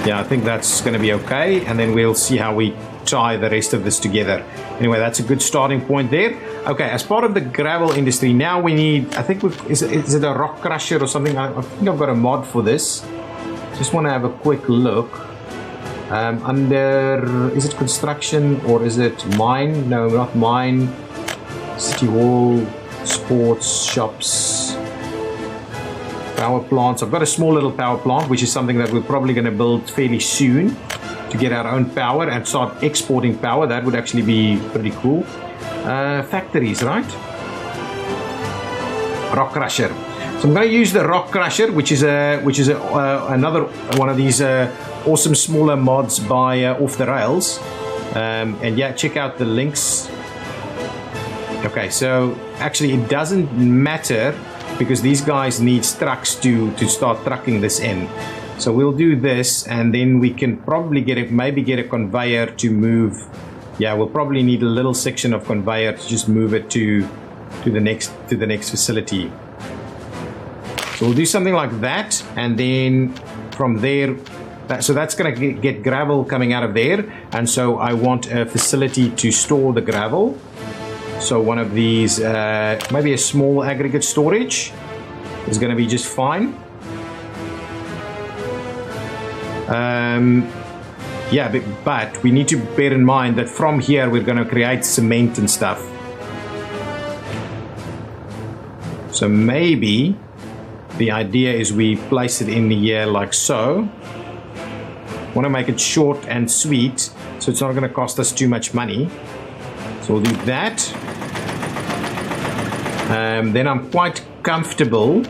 Yeah, I think that's going to be okay, and then we'll see how we tie the rest of this together. Anyway, that's a good starting point there. Okay, as part of the gravel industry, now we need, I think, is it a rock crusher or something? I think I've got a mod for this. Just want to have a quick look. Is it construction or is it mine? No, not mine. City hall, sports, shops, power plants. I've got a small little power plant, which is something that we're probably going to build fairly soon to get our own power and start exporting power. That would actually be pretty cool. Factories, right? Rock crusher. So So I'm going to use the rock crusher, which is another one of these awesome smaller mods by Off the Rails. And yeah, check out the links. Okay, so actually it doesn't matter because these guys need trucks to start trucking this in. So we'll do this, and then we can probably maybe get a conveyor to move. Yeah, we'll probably need a little section of conveyor to just move it to the next facility. So we'll do something like that, and then from there, so that's going to get gravel coming out of there, and so I want a facility to store the gravel. So one of these, maybe a small aggregate storage is going to be just fine. Yeah, but we need to bear in mind that from here we're going to create cement and stuff. So maybe the idea is we place it in here like so. Want to make it short and sweet, so it's not going to cost us too much money. So we'll do that. Then I'm quite comfortable.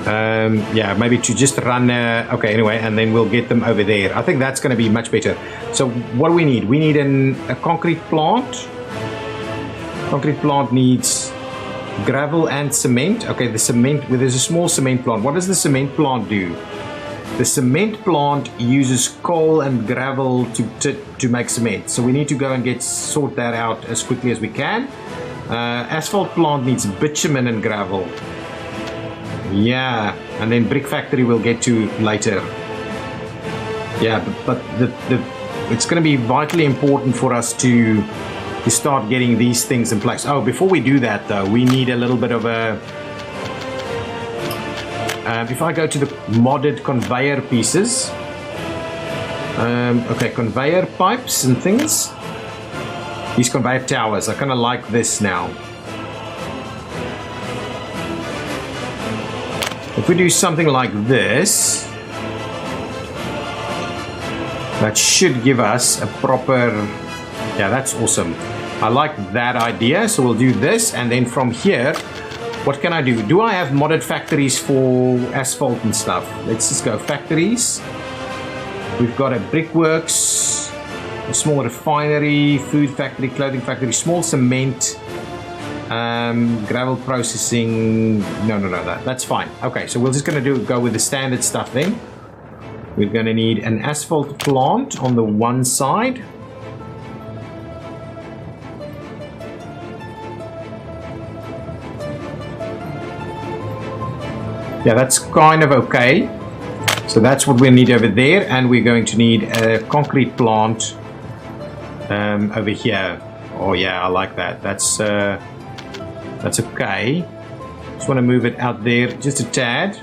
Yeah, maybe to just run. Okay, anyway, and then we'll get them over there. I think that's going to be much better. So what do we need? We need a concrete plant. Concrete plant needs gravel and cement. Okay, the cement. Well, there's a small cement plant. What does the cement plant do? The cement plant uses coal and gravel to make cement. So we need to go and sort that out as quickly as we can. Asphalt plant needs bitumen and gravel. Yeah, and then brick factory we'll get to later. Yeah, but it's going to be vitally important for us to start getting these things in place. Oh, before we do that though, we need a little bit of a... if I go to the modded conveyor pieces, okay, conveyor pipes and things. These conveyor towers, I kind of like this now. If we do something like this, that should give us a proper... Yeah, that's awesome. I like that idea. So we'll do this, and then from here, what can I do? Do I have modded factories for asphalt and stuff? Let's just go factories. We've got a brickworks, a small refinery, food factory, clothing factory, small cement, gravel processing. No, that's fine. Okay, so we're just going to go with the standard stuff then. We're going to need an asphalt plant on the one side. Yeah, that's kind of okay. So that's what we need over there, and we're going to need a concrete plant over here. Oh yeah, I like that. That's okay. Just want to move it out there just a tad.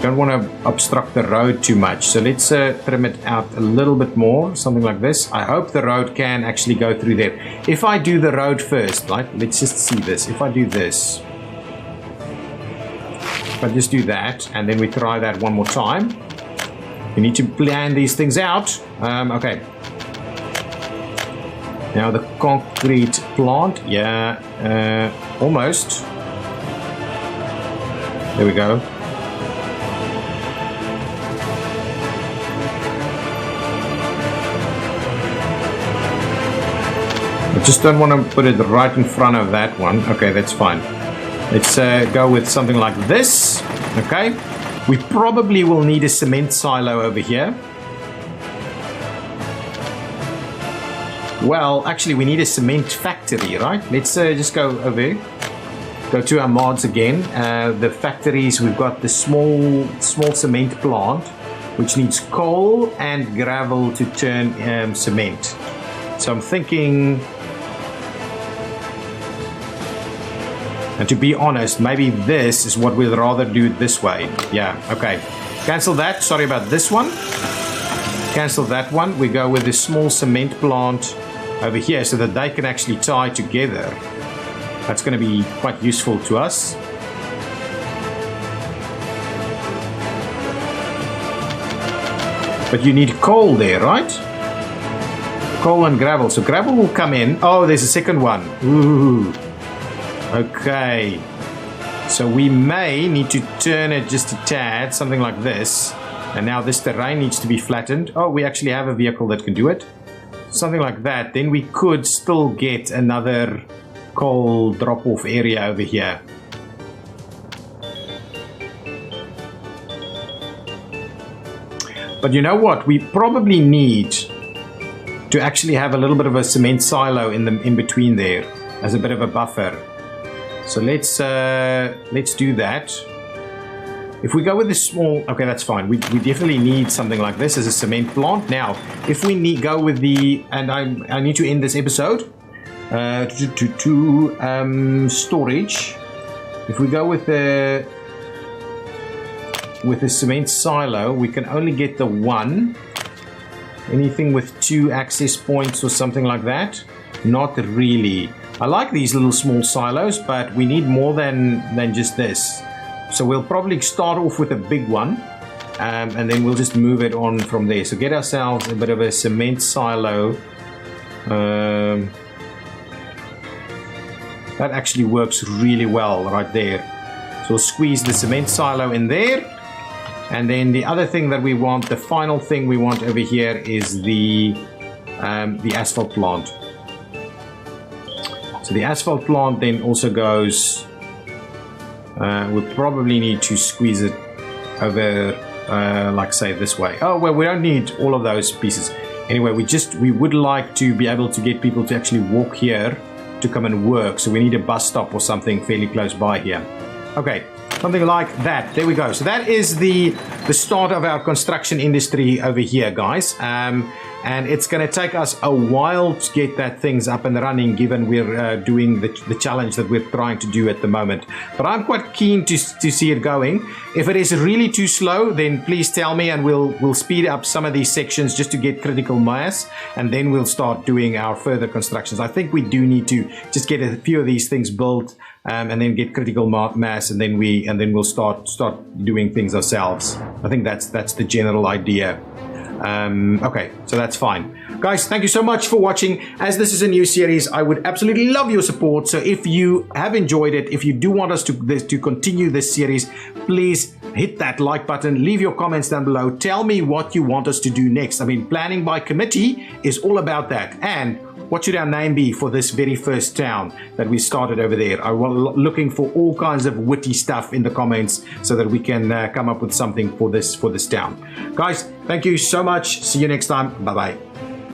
Don't want to obstruct the road too much, so let's trim it out a little bit more, something like this. I hope the road can actually go through there. If I do the road first, like, let's just see this. If I do this, if I just do that, and then we try that one more time. We need to plan these things out. Okay. Now the concrete plant, yeah, almost. There we go. I just don't want to put it right in front of that one. Okay, that's fine. Let's go with something like this. Okay. We probably will need a cement silo over here. Well, actually, we need a cement factory, right? Let's just go over. Go to our mods again. The factories, we've got the small cement plant, which needs coal and gravel to turn cement. So I'm thinking... And to be honest, maybe this is what we'd rather do this way. Yeah, okay. Cancel that. Sorry about this one. Cancel that one. We go with this small cement plant over here so that they can actually tie together. That's going to be quite useful to us. But you need coal there, right? coal and gravel. So gravel will come in. Oh, there's a second one. Ooh. Okay. So we may need to turn it just a tad, something like this. And now this terrain needs to be flattened. Oh, we actually have a vehicle that can do it. Something like that. Then we could still get another coal drop-off area over here. But you know what? We probably need to actually have a little bit of a cement silo in between there as a bit of a buffer. So let's do that. If we go with this small, okay, that's fine. We definitely need something like this as a cement plant. Now, if we go with the, and I need to end this episode storage. If we go with the cement silo, we can only get the one. Anything with 2 access points or something like that? Not really. I like these little small silos, but we need more than just this. So we'll probably start off with a big one, and then we'll just move it on from there. So get ourselves a bit of a cement silo. That actually works really well right there. So we'll squeeze the cement silo in there. And then the other thing that we want, the final thing we want over here is the asphalt plant. So the asphalt plant then also goes, we'll probably need to squeeze it over, like say this way. Oh, well, we don't need all of those pieces. Anyway, we would like to be able to get people to actually walk here to come and work. So we need a bus stop or something fairly close by here. Okay. Something like that. There we go. So that is the start of our construction industry over here, guys. And it's going to take us a while to get that things up and running, given we're doing the challenge that we're trying to do at the moment. But I'm quite keen to see it going. If it is really too slow, then please tell me, and we'll speed up some of these sections just to get critical mass, and then we'll start doing our further constructions. I think we do need to just get a few of these things built. And then get critical mass, and then we'll start doing things ourselves. I think that's the general idea. Okay, so that's fine. Guys, thank you so much for watching. As this is a new series, I would absolutely love your support. So if you have enjoyed it, if you do want us to continue this series, please hit that like button, leave your comments down below. Tell me what you want us to do next. I mean, planning by committee is all about that. And what should our name be for this very first town that we started over there? I'm looking for all kinds of witty stuff in the comments so that we can come up with something for this town. Guys, thank you so much. See you next time. Bye-bye.